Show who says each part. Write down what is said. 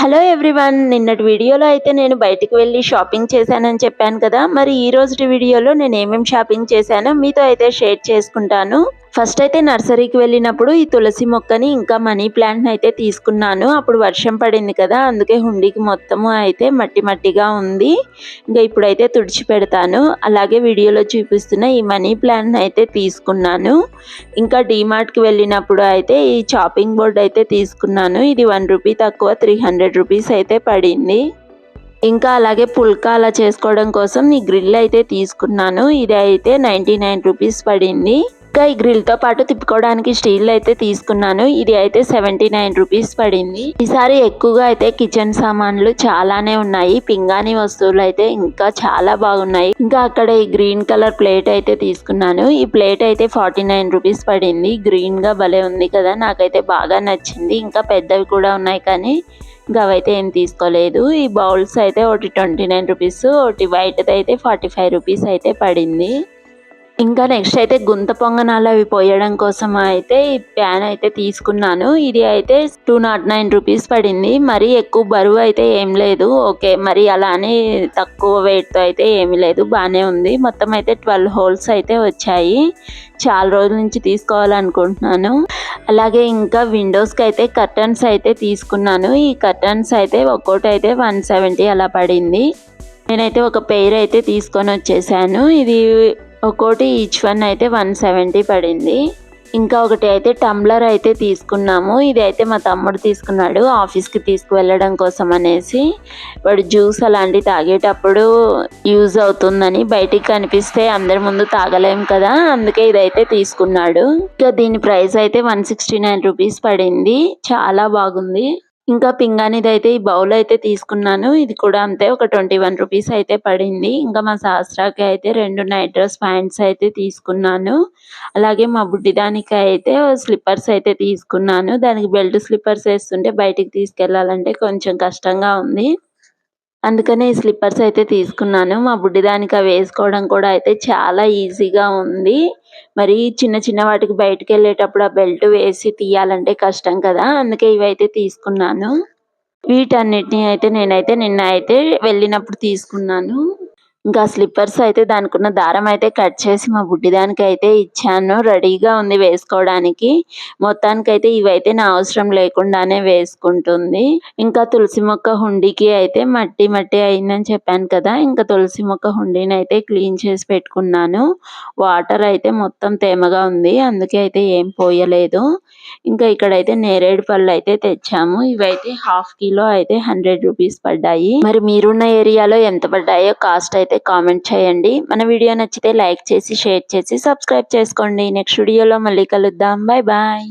Speaker 1: Hello everyone, నిన్నటి వీడియోలో అయితే నేను బయటికి వెళ్ళి షాపింగ్ చేశానని చెప్పాను కదా. మరి ఈ రోజు వీడియోలో నేను ఏమేమి షాపింగ్ చేశానో మీతో అయితే షేర్ చేసుకుంటాను. ఫస్ట్ అయితే నర్సరీకి వెళ్ళినప్పుడు ఈ తులసి మొక్కని ఇంకా మనీ ప్లాంట్ని అయితే తీసుకున్నాను. అప్పుడు వర్షం పడింది కదా, అందుకే హుండీకి మొత్తము అయితే మట్టి మట్టిగా ఉంది. ఇంకా ఇప్పుడైతే తుడిచి పెడతాను. అలాగే వీడియోలో చూపిస్తున్న ఈ మనీ ప్లాంట్ని అయితే తీసుకున్నాను. ఇంకా డీమార్ట్కి వెళ్ళినప్పుడు అయితే ఈ చాపింగ్ బోర్డ్ అయితే తీసుకున్నాను. ఇది 1 రూపీ తక్కువ 300 రూపీస్ అయితే పడింది. ఇంకా అలాగే పుల్కా అలా చేసుకోవడం కోసం ఈ గ్రిల్ అయితే తీసుకున్నాను. ఇది అయితే 99 రూపీస్ పడింది. ఇంకా ఈ గ్రిల్తో పాటు తిప్పుకోవడానికి స్టీల్ అయితే తీసుకున్నాను. ఇది అయితే 79 రూపీస్ పడింది. ఈసారి ఎక్కువగా అయితే కిచెన్ సామాన్లు చాలానే ఉన్నాయి. పింగాణి వస్తువులు అయితే ఇంకా చాలా బాగున్నాయి. ఇంకా అక్కడ ఈ గ్రీన్ కలర్ ప్లేట్ అయితే తీసుకున్నాను. ఈ ప్లేట్ అయితే 49 రూపీస్ పడింది. గ్రీన్ గా భలే ఉంది కదా, నాకైతే బాగా నచ్చింది. ఇంకా పెద్దవి కూడా ఉన్నాయి కానీ ఇంకా అవైతే ఏం తీసుకోలేదు. ఈ బౌల్స్ అయితే ఒకటి 29 రూపీస్, ఒకటి వైట్ అయితే 45 రూపీస్ అయితే పడింది. ఇంకా నెక్స్ట్ అయితే గుంత పొంగనాలు అవి పోయడం కోసం అయితే ఈ ప్యాన్ అయితే తీసుకున్నాను. ఇది అయితే 209 రూపీస్ పడింది. మరి ఎక్కువ బరువు అయితే ఏం లేదు. ఓకే, మరి అలానే తక్కువ వెయిట్తో అయితే ఏమీ లేదు, బాగానే ఉంది. మొత్తం అయితే 12 హోల్స్ అయితే వచ్చాయి. చాలా రోజుల నుంచి తీసుకోవాలనుకుంటున్నాను. అలాగే ఇంకా విండోస్కి అయితే కర్టన్స్ అయితే తీసుకున్నాను. ఈ కర్టన్స్ అయితే ఒక్కోటి అయితే 170 అలా పడింది. నేనైతే ఒక పెయిర్ అయితే తీసుకొని వచ్చేసాను. ఇది ఒక్కోటి ఈచ్ వన్ అయితే 170 పడింది. ఇంకా ఒకటి అయితే టంబ్లర్ అయితే తీసుకున్నాము. ఇది అయితే మా తమ్ముడు తీసుకున్నాడు ఆఫీస్కి తీసుకువెళ్ళడం కోసం అనేసి. వాడు జ్యూస్ అలాంటివి తాగేటప్పుడు యూజ్ అవుతుందని, బయటికి కనిపిస్తే అందరి ముందు తాగలేం కదా, అందుకే ఇదైతే తీసుకున్నాడు. ఇంకా దీని ప్రైస్ అయితే 169 రూపీస్ పడింది. చాలా బాగుంది. ఇంకా పింగాణిది అయితే ఈ బౌల్ అయితే తీసుకున్నాను. ఇది కూడా అంతే, ఒక 21 రూపీస్ అయితే పడింది. ఇంకా మా శాస్త్రాకి అయితే 2 నైట్ డ్రెస్ ప్యాంట్స్ అయితే తీసుకున్నాను. అలాగే మా బుడ్డిదానికి అయితే స్లిప్పర్స్ అయితే తీసుకున్నాను. దానికి బెల్ట్ స్లిప్పర్స్ వేస్తుంటే బయటికి తీసుకెళ్ళాలంటే కొంచెం కష్టంగా ఉంది, అందుకనే ఈ స్లిప్పర్స్ అయితే తీసుకున్నాను. మా బుడ్డిదానికి అవి వేసుకోవడం కూడా అయితే చాలా ఈజీగా ఉంది. మరి చిన్న చిన్న వాటికి బయటకు వెళ్ళేటప్పుడు ఆ బెల్ట్ వేసి తీయాలంటే కష్టం కదా, అందుకే ఇవైతే తీసుకున్నాను. వీటన్నిటిని అయితే నేనైతే నిన్న అయితే వెళ్ళినప్పుడు తీసుకున్నాను. ఇంకా స్లిప్పర్స్ అయితే దానికి ఉన్న దారం అయితే కట్ చేసి మా బుడ్డిదానికి అయితే ఇచ్చాను. రెడీగా ఉంది వేసుకోవడానికి. మొత్తానికైతే ఇవైతే నా అవసరం లేకుండానే వేసుకుంటుంది. ఇంకా తులసి మొక్క హుండీకి అయితే మట్టి మట్టి అయిందని చెప్పాను కదా, ఇంకా తులసి మొక్క హుండీని అయితే క్లీన్ చేసి పెట్టుకున్నాను. వాటర్ అయితే మొత్తం తేమగా ఉంది, అందుకే అయితే ఏం పోయలేదు. ఇంకా ఇక్కడైతే నేరేడు పళ్ళు అయితే తెచ్చాము. ఇవైతే హాఫ్ కిలో అయితే 100 రూపీస్ పడ్డాయి. మరి మీరున్న ఏరియాలో ఎంత పడ్డాయో కాస్ట్ అయితే కామెంట్ చేయండి. మన వీడియో నచ్చితే లైక్ చేసి షేర్ చేసి సబ్స్క్రైబ్ చేసుకోండి. నెక్స్ట్ వీడియోలో మళ్ళీ కలుద్దాం. Bye bye.